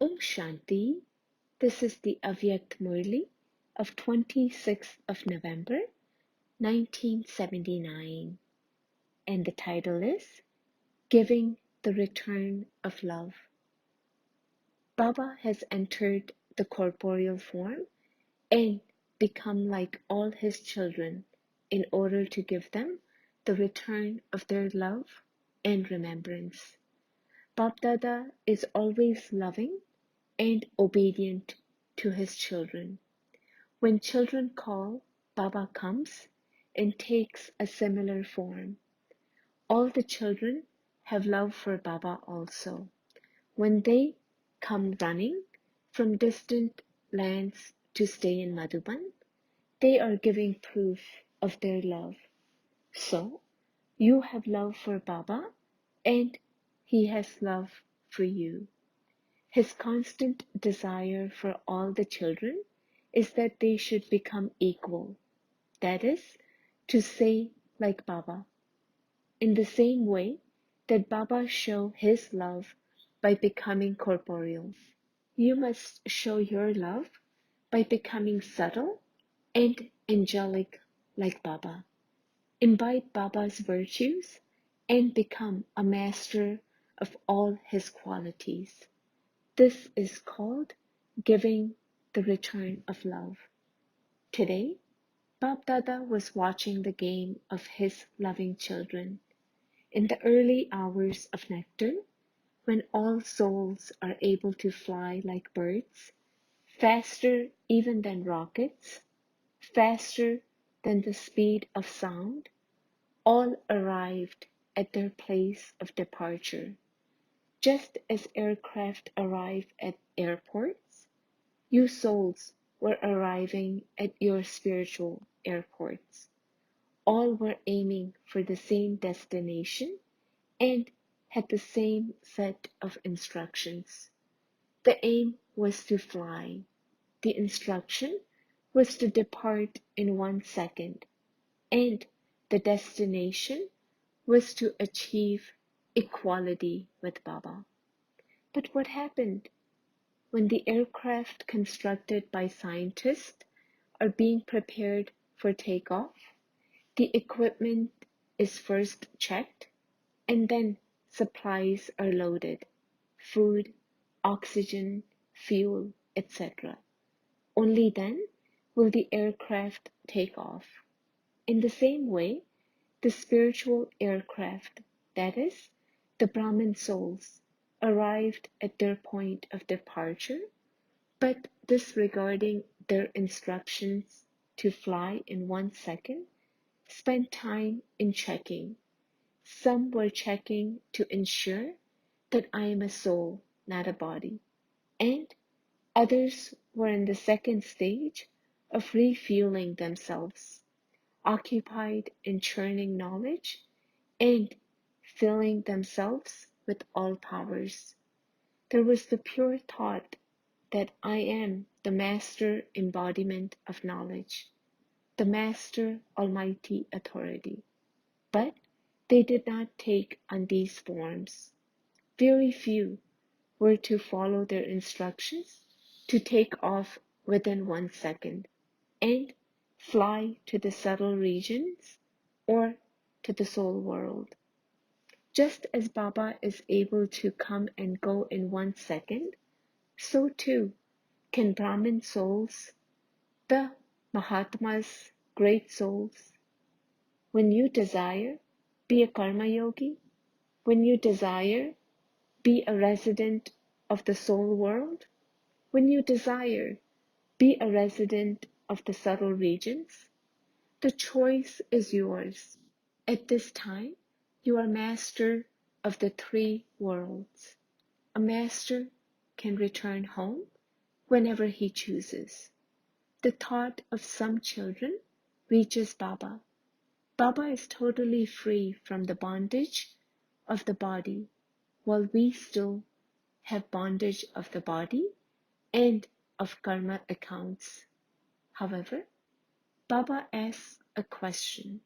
Om Shanti. This is the Avyakt Murli of 26th of November 1979, and the title is Giving the Return of Love. Baba has entered the corporeal form and become like all his children in order to give them the return of their love and remembrance. Bap Dada is always loving and obedient to his children. When children call, Baba comes and takes a similar form. All the children have love for Baba also. When they come running from distant lands to stay in Madhuban, they are giving proof of their love. So, you have love for Baba and he has love for you. His constant desire for all the children is that they should become equal, that is, to say like Baba. In the same way that Baba showed his love by becoming corporeal, you must show your love by becoming subtle and angelic like Baba. Imbibe Baba's virtues and become a master of all his qualities. This is called giving the return of love. Today, Bap Dada was watching the game of his loving children. In the early hours of nectar, when all souls are able to fly like birds, faster even than rockets, faster than the speed of sound, all arrived at their place of departure. Just as aircraft arrive at airports, you souls were arriving at your spiritual airports. All were aiming for the same destination and had the same set of instructions. The aim was to fly. The instruction was to depart in 1 second, and the destination was to achieve equality with Baba. But what happened? When the aircraft constructed by scientists are being prepared for takeoff, the equipment is first checked and then supplies are loaded: food, oxygen, fuel, etc. Only then will the aircraft take off. In the same way, the spiritual aircraft, that is, the Brahmin souls, arrived at their point of departure, but disregarding their instructions to fly in 1 second, spent time in checking. Some were checking to ensure that I am a soul, not a body, and others were in the second stage of refueling themselves, occupied in churning knowledge and filling themselves with all powers. There was the pure thought that I am the master embodiment of knowledge, the master almighty authority. But they did not take on these forms. Very few were to follow their instructions to take off within 1 second and fly to the subtle regions or to the soul world. Just as Baba is able to come and go in 1 second, so too can Brahmin souls, the Mahatmas, great souls. When you desire, be a karma yogi. When you desire, be a resident of the soul world. When you desire, be a resident of the subtle regions. The choice is yours. At this time, you are master of the 3 worlds. A master can return home whenever he chooses. The thought of some children reaches Baba. Baba is totally free from the bondage of the body, while we still have bondage of the body and of karma accounts. However, Baba asks a question.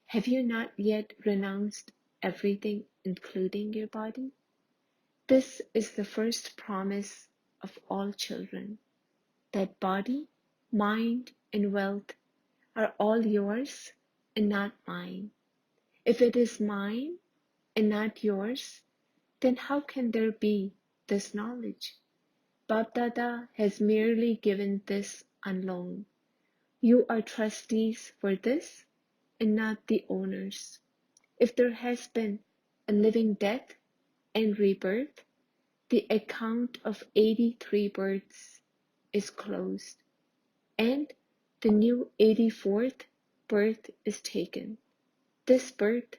Have you not yet renounced everything, including your body? This is the first promise of all children, that body, mind, and wealth are all yours and not mine. If it is mine and not yours, then how can there be this knowledge? Bapdada has merely given this on loan. You are trustees for this and not the owners. If there has been a living death and rebirth, the account of 83 births is closed, and the new 84th birth is taken. This birth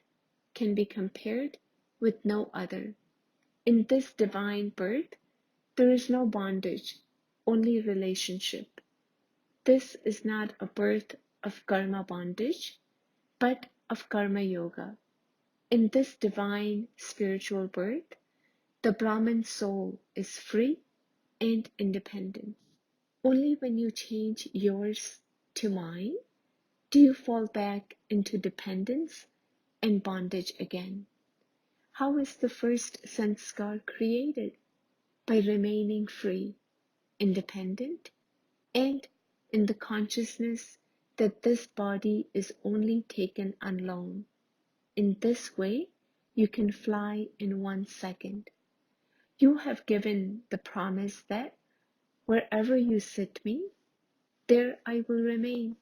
can be compared with no other. In this divine birth, there is no bondage, only relationship. This is not a birth of karma bondage, but of karma yoga. In this divine spiritual birth, the Brahman soul is free and independent. Only when you change yours to mine do you fall back into dependence and bondage again. How is the first sanskar created? By remaining free, independent, and in the consciousness that this body is only taken on loan. In this way, you can fly in 1 second. You have given the promise that wherever you sit me, there I will remain.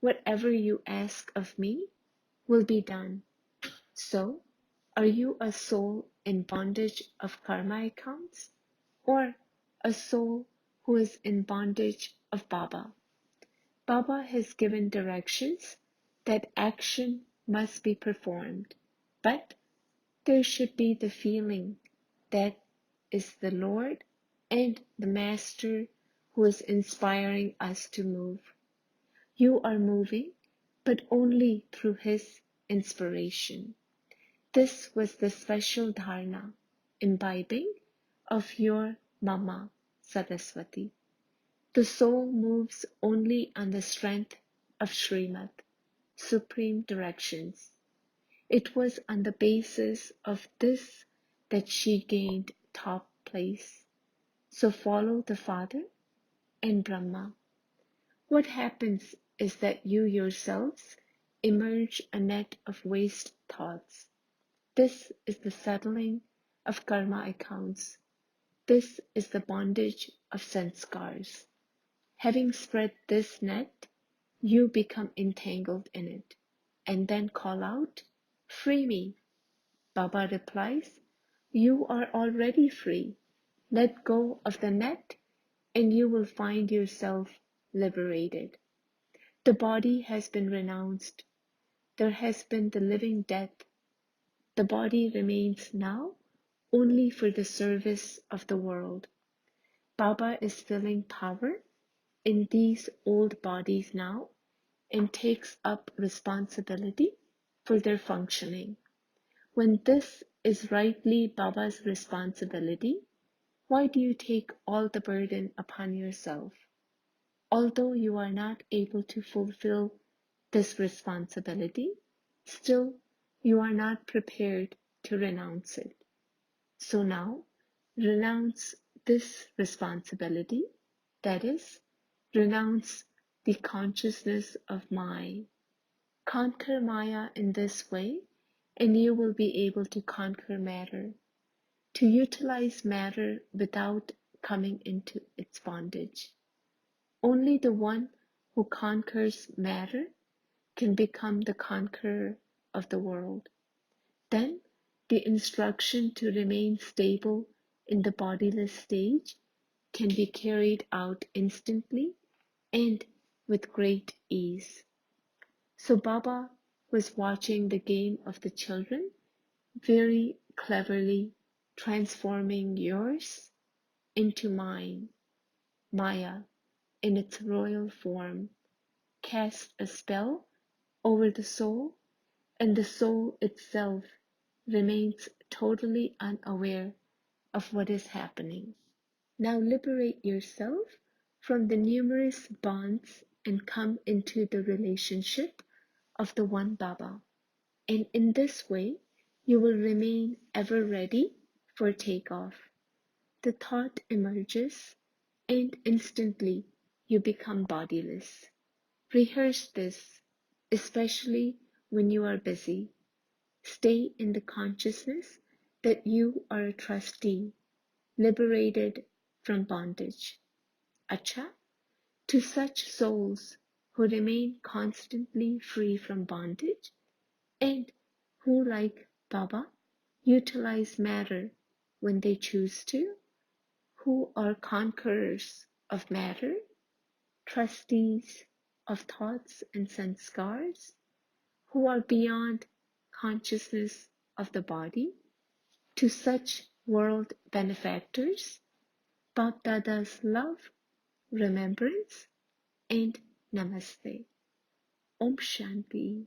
Whatever you ask of me will be done. So, are you a soul in bondage of karma accounts, or a soul who is in bondage of Baba? Baba has given directions that action must be performed, but there should be the feeling that is the Lord and the Master who is inspiring us to move. You are moving, but only through His inspiration. This was the special dharana, imbibing of your Mama Saraswati. The soul moves only on the strength of Srimad, supreme directions. It was on the basis of this that she gained top place. So follow the Father and Brahma. What happens is that you yourselves emerge a net of waste thoughts. This is the settling of karma accounts. This is the bondage of sanskars. Having spread this net, you become entangled in it, and then call out, "Free me." Baba replies, "You are already free. Let go of the net, and you will find yourself liberated. The body has been renounced. There has been the living death. The body remains now only for the service of the world. Baba is filling power in these old bodies now and takes up responsibility for their functioning. When this is rightly Baba's responsibility, why do you take all the burden upon yourself? Although you are not able to fulfill this responsibility, still you are not prepared to renounce it. So now, renounce this responsibility, that is, renounce the consciousness of Maya. Conquer Maya in this way, and you will be able to conquer matter, to utilize matter without coming into its bondage. Only the one who conquers matter can become the conqueror of the world. Then the instruction to remain stable in the bodiless stage can be carried out instantly and with great ease. So Baba was watching the game of the children, very cleverly transforming yours into mine. Maya, in its royal form, cast a spell over the soul, and the soul itself remains totally unaware of what is happening. Now liberate yourself from the numerous bonds and come into the relationship of the one Baba. And in this way, you will remain ever ready for takeoff. the thought emerges and instantly you become bodiless. Rehearse this, especially when you are busy. Stay in the consciousness that you are a trustee, liberated from bondage. Acha, to such souls who remain constantly free from bondage and who, like Baba, utilize matter when they choose to, who are conquerors of matter, trustees of thoughts and sanskars, who are beyond consciousness of the body, to such world benefactors, Bapdada's love, remembrance, and namaste. Om Shanti.